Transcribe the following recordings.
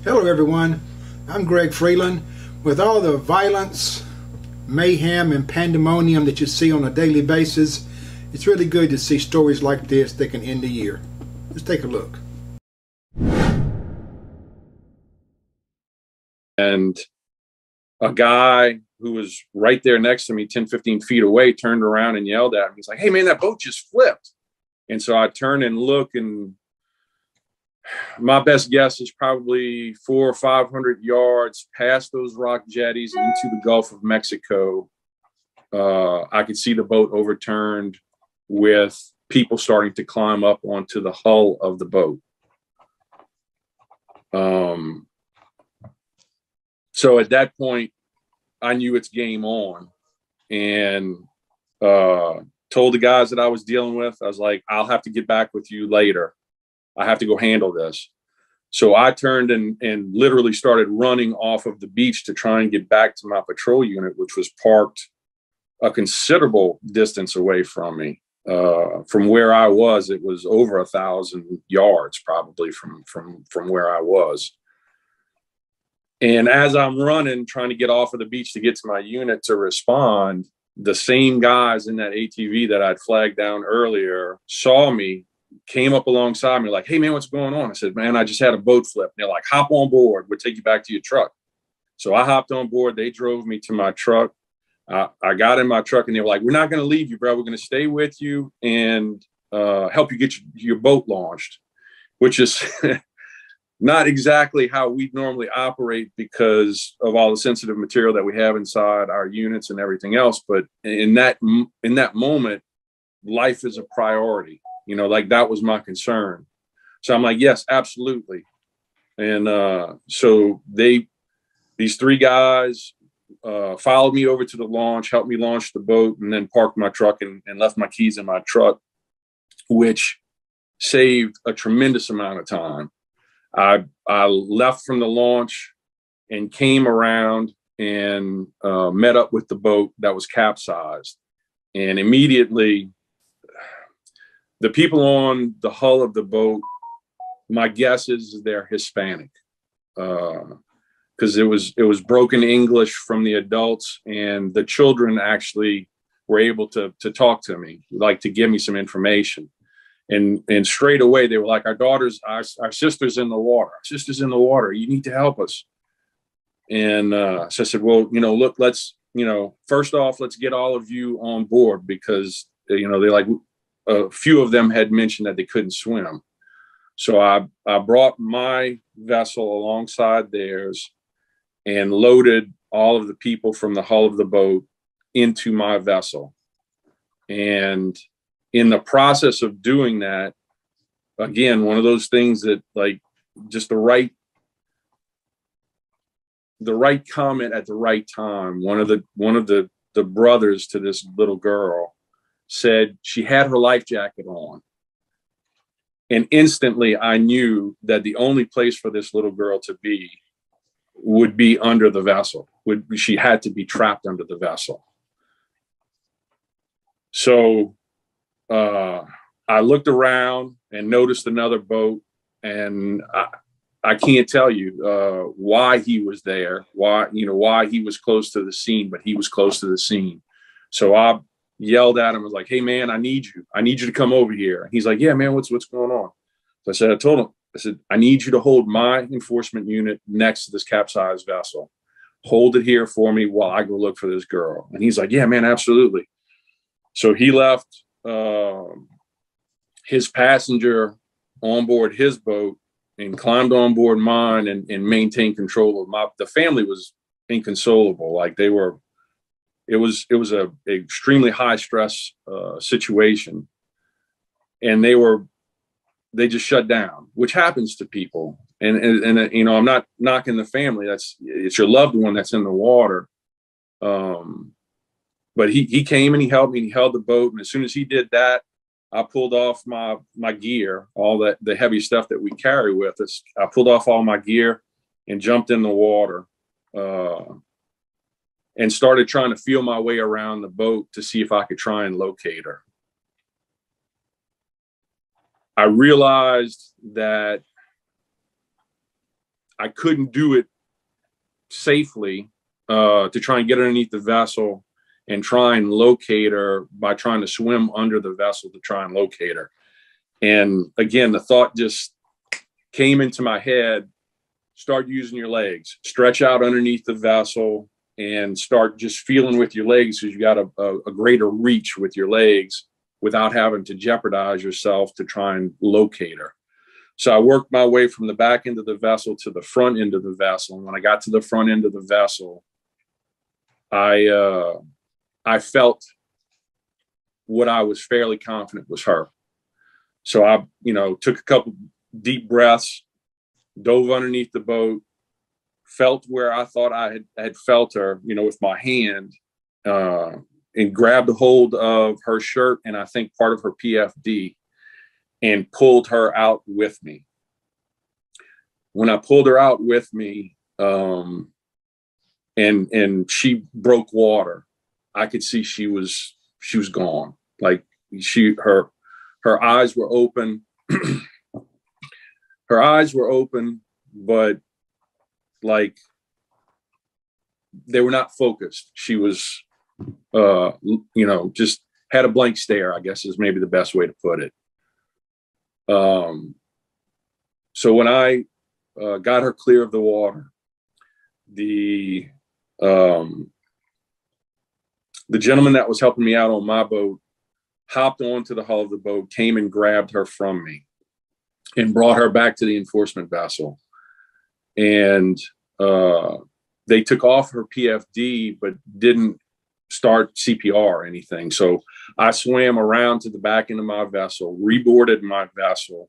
Hello everyone, I'm Greg Freeland. With all the violence, mayhem, and pandemonium that you see on a daily basis, it's really good to see stories like this that can end the year. Let's take a look. And a guy who was right there next to me, 10, 15 feet away, turned around and yelled at me. He's like, "Hey man, that boat just flipped." And so I turn and look, and my best guess is probably 400 or 500 yards past those rock jetties into the Gulf of Mexico. I could see the boat overturned with people starting to climb up onto the hull of the boat. So at that point, I knew it's game on, and told the guys that I was dealing with, I was like, "I'll have to get back with you later. I have to go handle this." So I turned and literally started running off of the beach to try and get back to my patrol unit, which was parked a considerable distance away from me. From where I was, it was over 1,000 yards probably from where I was. And as I'm running, trying to get off of the beach to get to my unit to respond, the same guys in that ATV that I'd flagged down earlier saw me, came up alongside me like, "Hey man, what's going on?" I said, "Man, I just had a boat flip." And they're like, "Hop on board. We'll take you back to your truck." So I hopped on board. They drove me to my truck. I got in my truck, and they were like, "We're not going to leave you, bro. We're going to stay with you and help you get your boat launched," which is not exactly how we normally operate because of all the sensitive material that we have inside our units and everything else. But in that moment, life is a priority. You know, like that was my concern. So I'm like, "Yes, absolutely." And so these three guys followed me over to the launch, helped me launch the boat, and then parked my truck and left my keys in my truck, which saved a tremendous amount of time. I left from the launch and came around and met up with the boat that was capsized. And immediately, the people on the hull of the boat, my guess is they're Hispanic, because it was broken English from the adults, and the children actually were able to talk to me, like to give me some information. And straight away they were like, our sister's in the water. Our sister's in the water. You need to help us. And so I said, "Well, look, let's, first off, let's get all of you on board," because, they like, a few of them had mentioned that they couldn't swim. So I brought my vessel alongside theirs and loaded all of the people from the hull of the boat into my vessel. And in the process of doing that, again, one of those things that, like, just the right comment at the right time. One of the brothers to this little girl said she had her life jacket on. And instantly I knew that the only place for this little girl to be would be under the vessel. She had to be trapped under the vessel. So I looked around and noticed another boat, and I can't tell you why he was there, why he was close to the scene, but he was close to the scene. So I yelled at him, I was like, "Hey man, I need you to come over here." He's like, "Yeah man, what's going on?" So I told him, I said, "I need you to hold my enforcement unit next to this capsized vessel. Hold it here for me while I go look for this girl." And he's like, "Yeah man, absolutely." So he left his passenger on board his boat and climbed on board mine and maintained control of the family. Was inconsolable. Like it was a extremely high stress situation. And they just shut down, which happens to people. And I'm not knocking the family. It's your loved one that's in the water. But he came and he helped me, and he held the boat. And as soon as he did that, I pulled off my gear, all the heavy stuff that we carry with us. I pulled off all my gear and jumped in the water, and started trying to feel my way around the boat to see if I could try and locate her. I realized that I couldn't do it safely to try and get underneath the vessel and try and locate her by trying to swim under the vessel to try and locate her. And again, the thought just came into my head: start using your legs, stretch out underneath the vessel, and start just feeling with your legs, because you got a greater reach with your legs without having to jeopardize yourself to try and locate her. So I worked my way from the back end of the vessel to the front end of the vessel. And when I got to the front end of the vessel, I felt what I was fairly confident was her. So I, took a couple deep breaths, dove underneath the boat, felt where I thought I had felt her, with my hand, and grabbed a hold of her shirt and I think part of her PFD, and pulled her out with me. When I pulled her out with me, and she broke water, I could see she was gone. Like her eyes were open. Her eyes were open, but like they were not focused. She was, just had a blank stare, I guess is maybe the best way to put it. So when I got her clear of the water, the gentleman that was helping me out on my boat hopped onto the hull of the boat, came and grabbed her from me and brought her back to the enforcement vessel. And they took off her PFD, but didn't start CPR or anything. So I swam around to the back end of my vessel, reboarded my vessel,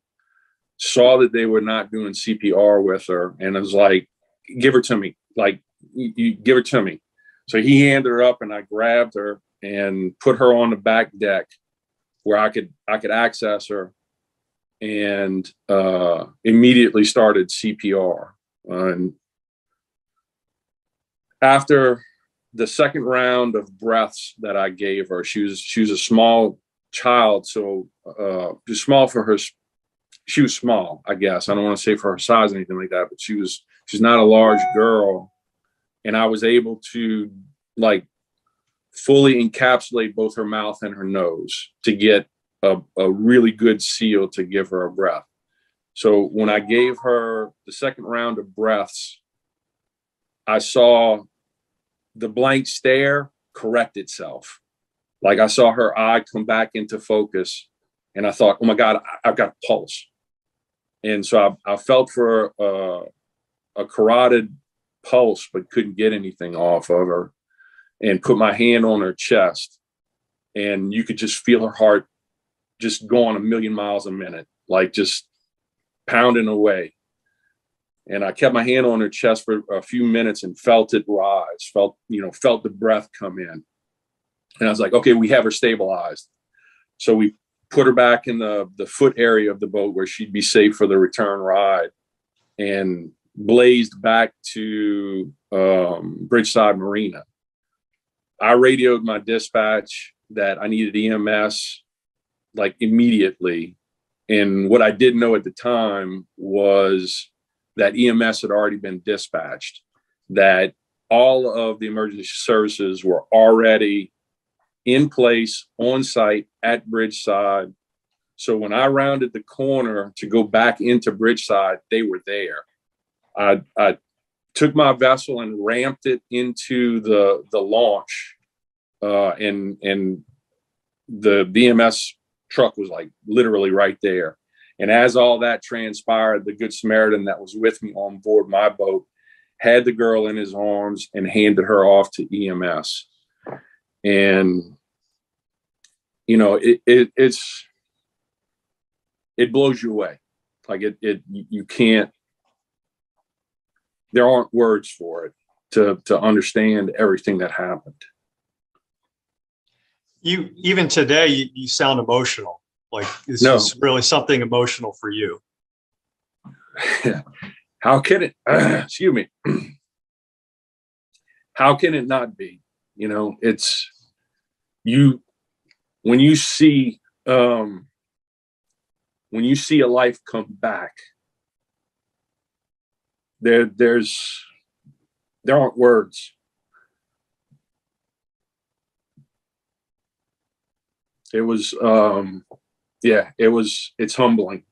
saw that they were not doing CPR with her, and I was like, give her to me. Like, you give her to me. So he handed her up, and I grabbed her and put her on the back deck where I could access her, and immediately started CPR. And after the second round of breaths that I gave her, she was a small child, so just small for her. She was small, I guess. I don't want to say for her size or anything like that, but she's not a large girl. And I was able to like fully encapsulate both her mouth and her nose to get a really good seal to give her a breath. So when I gave her the second round of breaths, I saw the blank stare correct itself. Like I saw her eye come back into focus, and I thought, oh my God, I've got pulse. And so I felt for a carotid pulse, but couldn't get anything off of her, and put my hand on her chest, and you could just feel her heart just going a million miles a minute, like just pounding away. And I kept my hand on her chest for a few minutes and felt it rise, felt the breath come in. And I was like, okay, we have her stabilized. So we put her back in the foot area of the boat where she'd be safe for the return ride, and blazed back to Bridgeside Marina. I radioed my dispatch that I needed EMS like immediately. And what I didn't know at the time was that EMS had already been dispatched, that all of the emergency services were already in place on site at Bridgeside. So when I rounded the corner to go back into Bridgeside, they were there. I took my vessel and ramped it into the launch, and the EMS truck was like literally right there. And as all that transpired, the Good Samaritan that was with me on board my boat had the girl in his arms and handed her off to EMS. And it blows you away. Like you can't. There aren't words for it to understand everything that happened. You even today, you sound emotional. Like this is really something emotional for you. How can it? Excuse me. How can it not be? It's you when you see a life come back. there aren't words. It was, it's humbling.